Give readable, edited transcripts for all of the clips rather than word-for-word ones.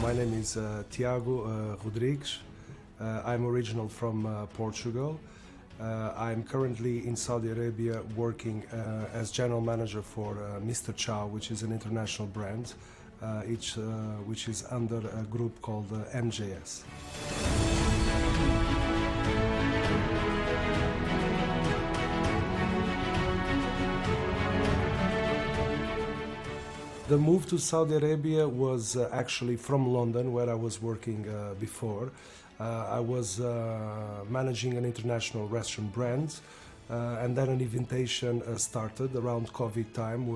My name is Tiago Rodrigues. I'm original from Portugal. I'm currently in Saudi Arabia working as general manager for Mr. Chow, which is an international brand, which is under a group called MJS. The move to Saudi Arabia was actually from London, where I was working before. I was managing an international restaurant brand, and then an invitation started around COVID time.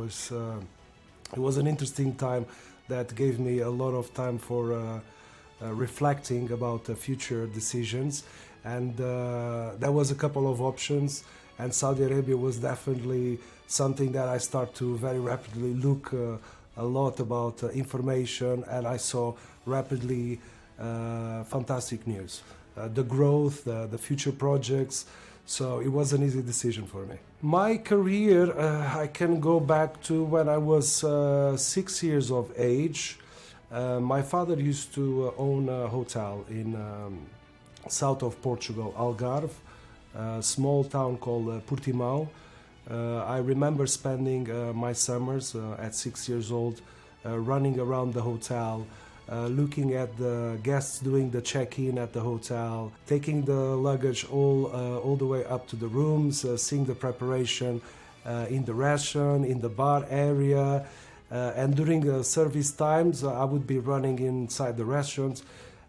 It was an interesting time that gave me a lot of time for reflecting about future decisions, and there was a couple of options, and Saudi Arabia was definitely something that I started to very rapidly look a lot about information, and I saw rapidly fantastic news, the growth, the future projects. So it was an easy decision for me. My career, I can go back to when I was 6 years of age. My father used to own a hotel in south of Portugal, Algarve, a small town called Portimão. I remember spending my summers at 6 years old running around the hotel, looking at the guests doing the check-in at the hotel, taking the luggage all the way up to the rooms, seeing the preparation in the restaurant, in the bar area, and during the service times I would be running inside the restaurants,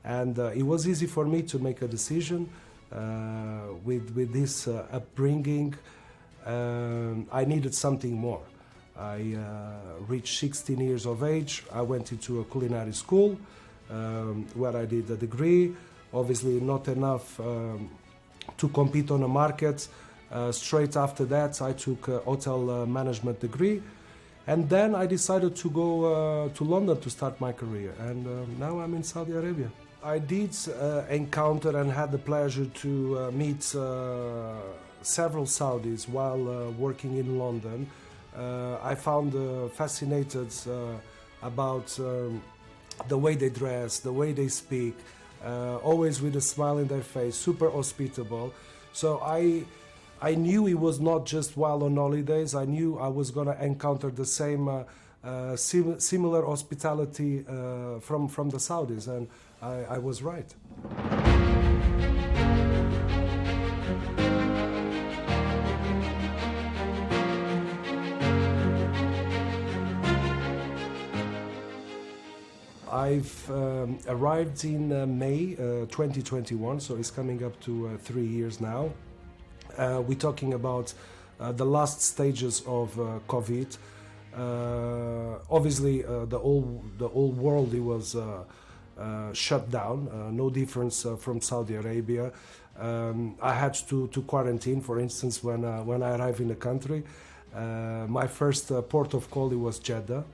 and it was easy for me to make a decision with this upbringing. I needed something more. I reached 16 years of age. I went into a culinary school where I did a degree. Obviously not enough to compete on a market. Straight after that I took a hotel management degree, and then I decided to go to London to start my career, and now I'm in Saudi Arabia. I did encounter and had the pleasure to meet several Saudis while working in London. I found fascinated about the way they dress, the way they speak, always with a smile in their face, super hospitable. So I knew it was not just while on holidays. I knew I was going to encounter the same similar hospitality from the Saudis, and I was right. I've arrived in May 2021, so it's coming up to 3 years now. We're talking about the last stages of COVID. Obviously, the whole world, it was shut down. No difference from Saudi Arabia. I had to quarantine, for instance, when I arrived in the country. My first port of call, it was Jeddah.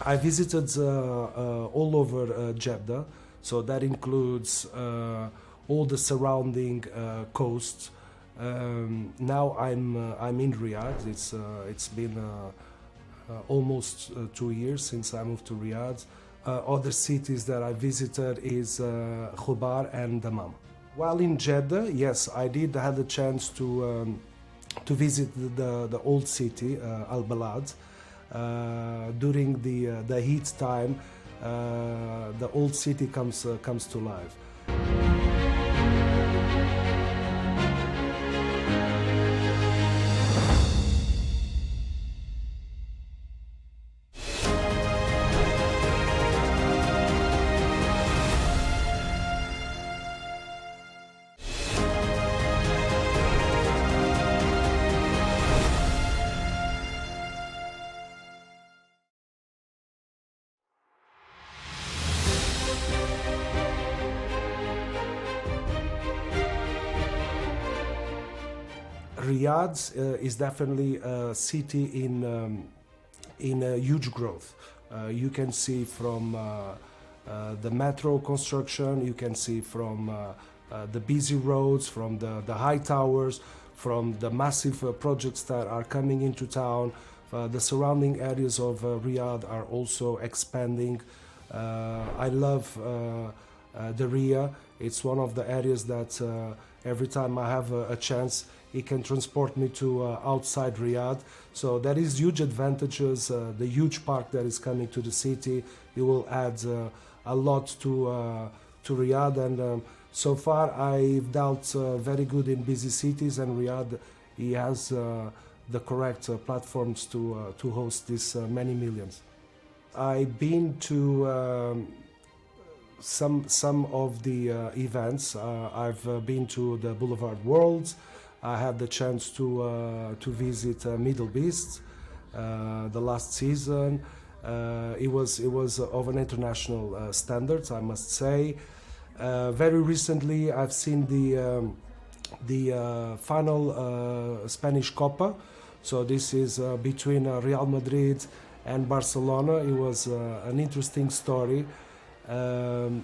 I visited all over Jeddah, so that includes all the surrounding coasts. Now I'm in Riyadh. It's been almost 2 years since I moved to Riyadh. Other cities that I visited is Khobar and Dammam. While in Jeddah, yes, I did have the chance to visit the old city, Al Balad. During the heat time, the old city comes to life. Riyadh is definitely a city in a huge growth. You can see from the metro construction, you can see from the busy roads, from the high towers, from the massive projects that are coming into town. The surrounding areas of Riyadh are also expanding. I love the Ria. It's one of the areas that every time I have a chance, it can transport me to outside Riyadh. So there is huge advantages. The huge park that is coming to the city, it will add a lot to Riyadh. And so far, I've dealt very good in busy cities, and Riyadh, he has the correct platforms to host these many millions. I've been to some of the events. I've been to the Boulevard Worlds. I had the chance to visit Middle East the last season. It was of an international standards, I must say. Very recently, I've seen the final Spanish Copa. So this is between Real Madrid and Barcelona. It was an interesting story.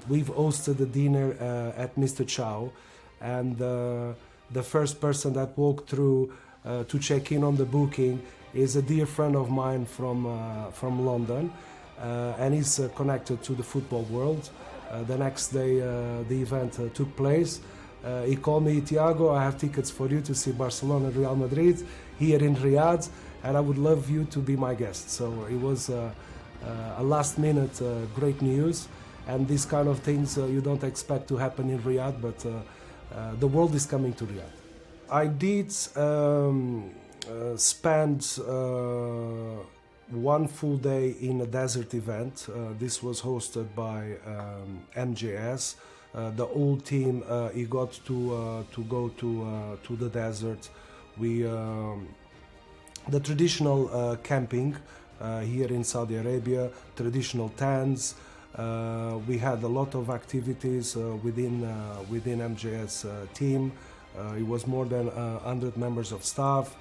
We've hosted a dinner at Mr. Chow, and the first person that walked through to check in on the booking is a dear friend of mine from London, and he's connected to the football world. The next day the event took place. He called me, Tiago, I have tickets for you to see Barcelona and Real Madrid here in Riyadh, and I would love you to be my guest. So it was a last minute great news, and these kind of things you don't expect to happen in Riyadh, but the world is coming to Riyadh. I did spend one full day in a desert event. This was hosted by MJS. The whole team he got to go to the desert. We the traditional camping here in Saudi Arabia, traditional tents. We had a lot of activities within MJS team. It was more than 100 members of staff.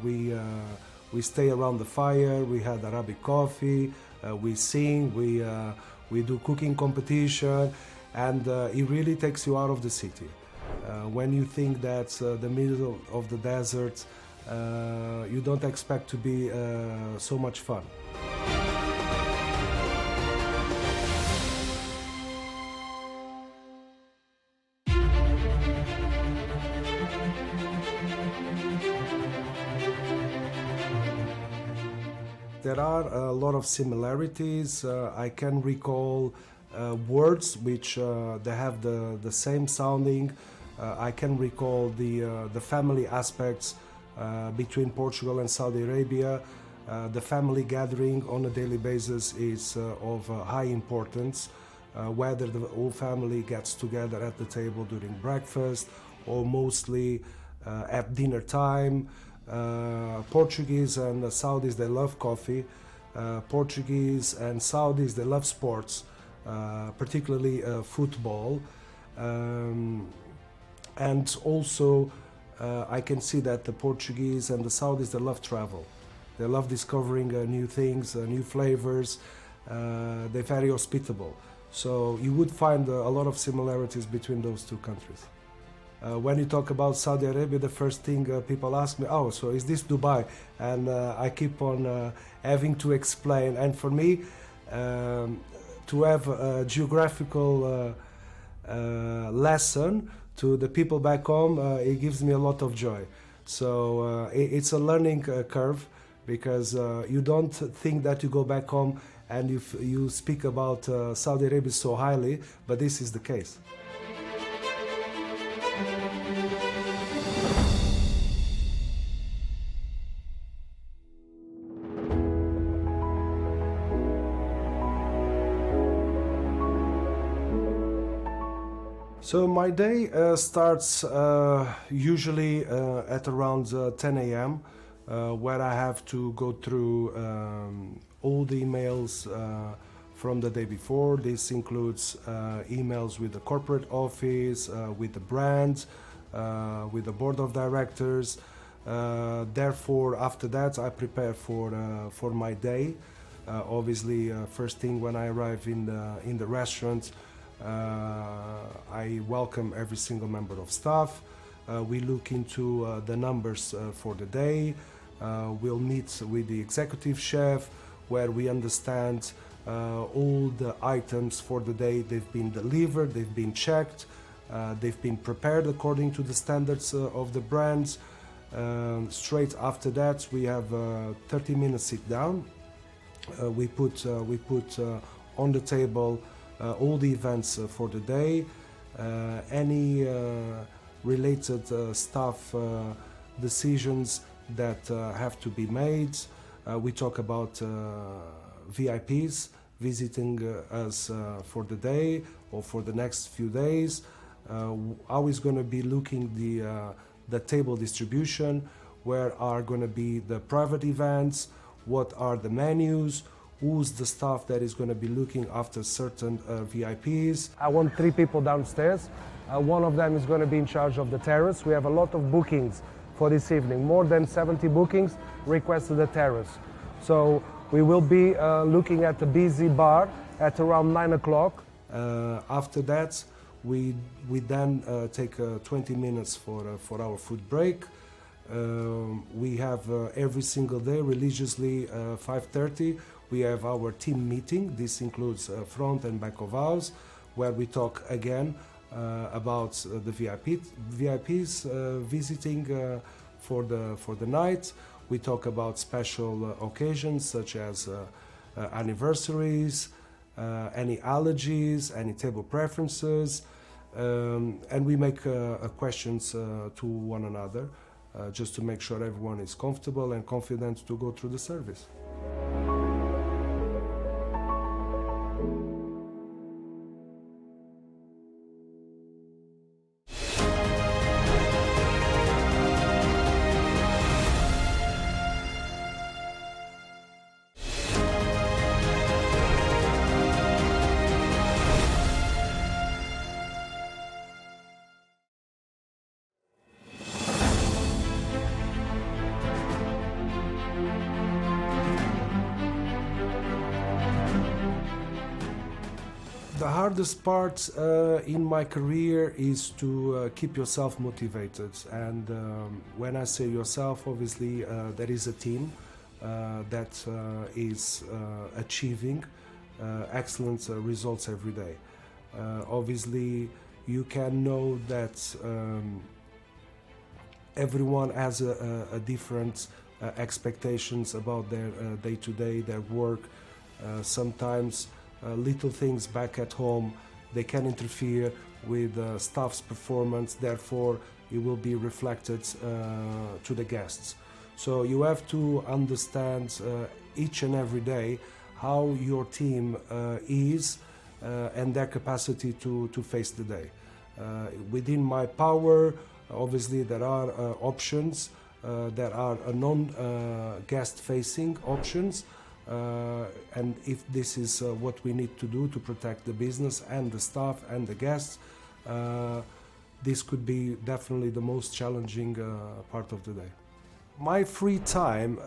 We stay around the fire. We had Arabic coffee. We sing. We do cooking competition, and it really takes you out of the city. When you think that the middle of the desert, you don't expect to be so much fun. There are a lot of similarities. I can recall words which they have the same sounding. I can recall the family aspects between Portugal and Saudi Arabia. The family gathering on a daily basis is of high importance, whether the whole family gets together at the table during breakfast or mostly at dinner time. Portuguese and Saudis, they love coffee. Portuguese and Saudis, they love sports, particularly football. And also, I can see that the Portuguese and the Saudis, they love travel. They love discovering new things, new flavors. They're very hospitable. So you would find a lot of similarities between those two countries. When you talk about Saudi Arabia, the first thing people ask me, oh, so is this Dubai? And I keep on having to explain. And for me, to have a geographical lesson to the people back home, it gives me a lot of joy. So it's a learning curve, because you don't think that you go back home and you speak about Saudi Arabia so highly, but this is the case. So my day starts usually at around 10 a.m. Where I have to go through all the emails from the day before. This includes emails with the corporate office, with the brand, with the board of directors. Therefore, after that, I prepare for my day. Obviously, first thing when I arrive in the restaurant, I welcome every single member of staff. We look into the numbers for the day. We'll meet with the executive chef where we understand all the items for the day. They've been delivered, they've been checked, they've been prepared according to the standards of the brands. Straight after that, we have a 30-minute sit down. We put on the table all the events for the day, any related staff decisions that have to be made. We talk about VIPs visiting us for the day or for the next few days. How is going to be looking the table distribution, where are going to be the private events, what are the menus, who's the staff that is going to be looking after certain VIPs. I want 3 people downstairs. One of them is going to be in charge of the terrace. We have a lot of bookings for this evening, more than 70 bookings requested the terrace. So we will be looking at the busy bar at around 9 o'clock. After that, we then take 20 minutes for our food break. We have every single day religiously 5:30 we have our team meeting. This includes front and back of house, where we talk again about the VIPs visiting for the night. We talk about special occasions such as anniversaries, any allergies, any table preferences, and we make questions to one another just to make sure everyone is comfortable and confident to go through the service. The hardest part in my career is to keep yourself motivated, and when I say yourself, obviously there is a team that is achieving excellent results every day. Obviously you can know that everyone has a different expectations about their day-to-day, their work. Sometimes little things back at home, they can interfere with staff's performance, therefore it will be reflected to the guests. So you have to understand each and every day how your team is and their capacity to face the day. Within my power, obviously there are options, there are non-guest facing options. And if this is what we need to do to protect the business and the staff and the guests, this could be definitely the most challenging part of the day. My free time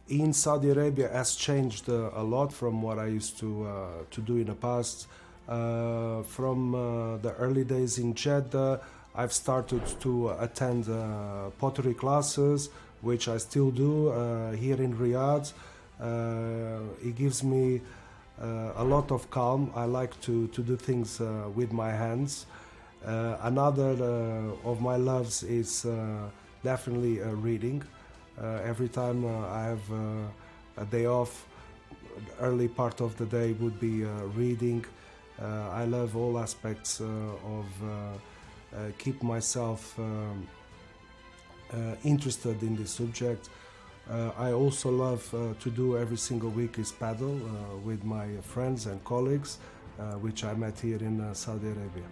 in Saudi Arabia has changed a lot from what I used to do in the past. From the early days in Jeddah, I've started to attend pottery classes, which I still do here in Riyadh. It gives me a lot of calm. I like to do things with my hands. Another of my loves is definitely reading. Every time I have a day off, the early part of the day would be reading. I love all aspects of keep myself interested in this subject. I also love to do every single week is paddle with my friends and colleagues, which I met here in Saudi Arabia.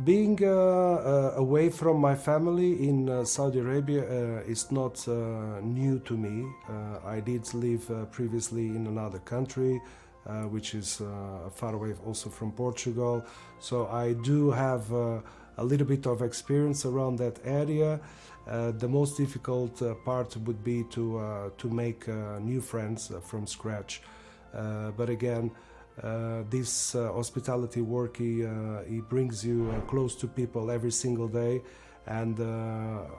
Being away from my family in Saudi Arabia is not new to me. I did live previously in another country, which is far away also from Portugal. So I do have a little bit of experience around that area. The most difficult part would be to make new friends from scratch. But again, this hospitality work, he brings you close to people every single day, and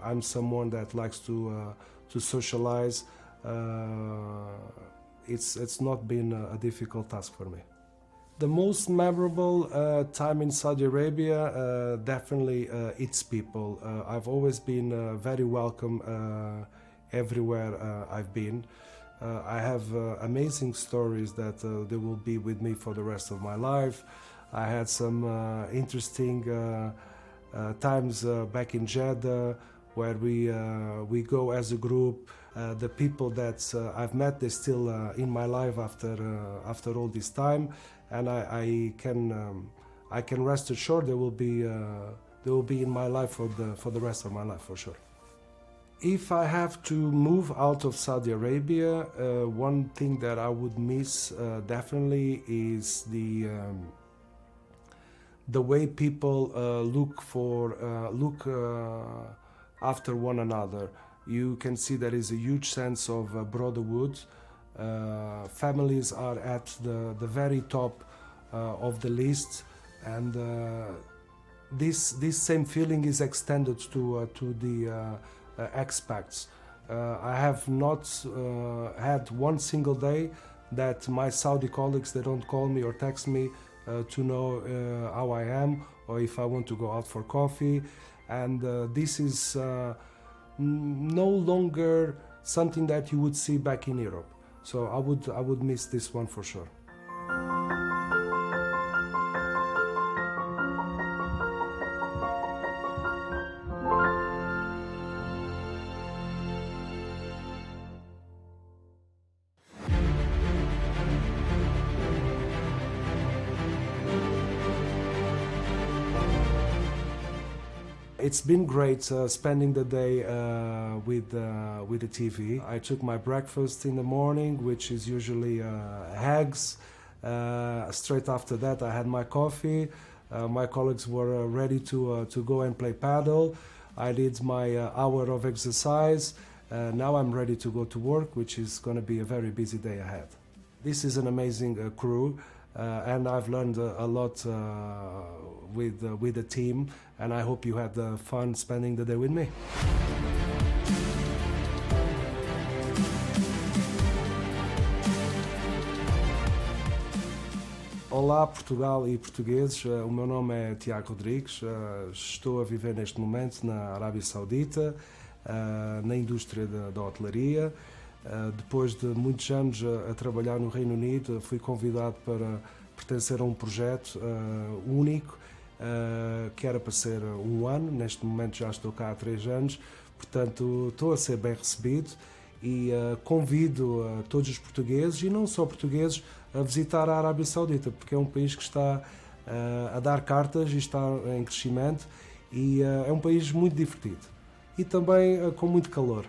I'm someone that likes to socialize. It's not been a difficult task for me. The most memorable time in Saudi Arabia, definitely its people. I've always been very welcome everywhere I've been. I have amazing stories that they will be with me for the rest of my life. I had some interesting times back in Jeddah where we go as a group. The people that I've met, they're still in my life after all this time, and I can rest assured they will be in my life for the rest of my life for sure. If I have to move out of Saudi Arabia, one thing that I would miss definitely is the way people look after one another. You can see there is a huge sense of brotherhood. Families are at the very top of the list, and this same feeling is extended to the expats. I have not had one single day that my Saudi colleagues, they don't call me or text me to know how I am or if I want to go out for coffee, and this is no longer something that you would see back in Europe. So I would miss this one for sure. It's been great spending the day with the TV. I took my breakfast in the morning, which is usually eggs. Straight after that, I had my coffee. My colleagues were ready to go and play paddle. I did my hour of exercise. Now I'm ready to go to work, which is going to be a very busy day ahead. This is an amazing crew. And I've learned a lot with the team, and I hope you had fun spending the day with me. Olá Portugal e portugueses, o meu nome é Tiago Rodrigues, estou a viver neste momento na Arábia Saudita, na indústria da hotelaria. Depois de muitos anos a trabalhar no Reino Unido, fui convidado para pertencer a um projeto único, que era para ser um ano. Neste momento já estou cá há 3 anos, portanto estou a ser bem recebido e convido todos os portugueses, e não só portugueses, a visitar a Arábia Saudita, porque é um país que está a dar cartas e está em crescimento, e é um país muito divertido e também com muito calor.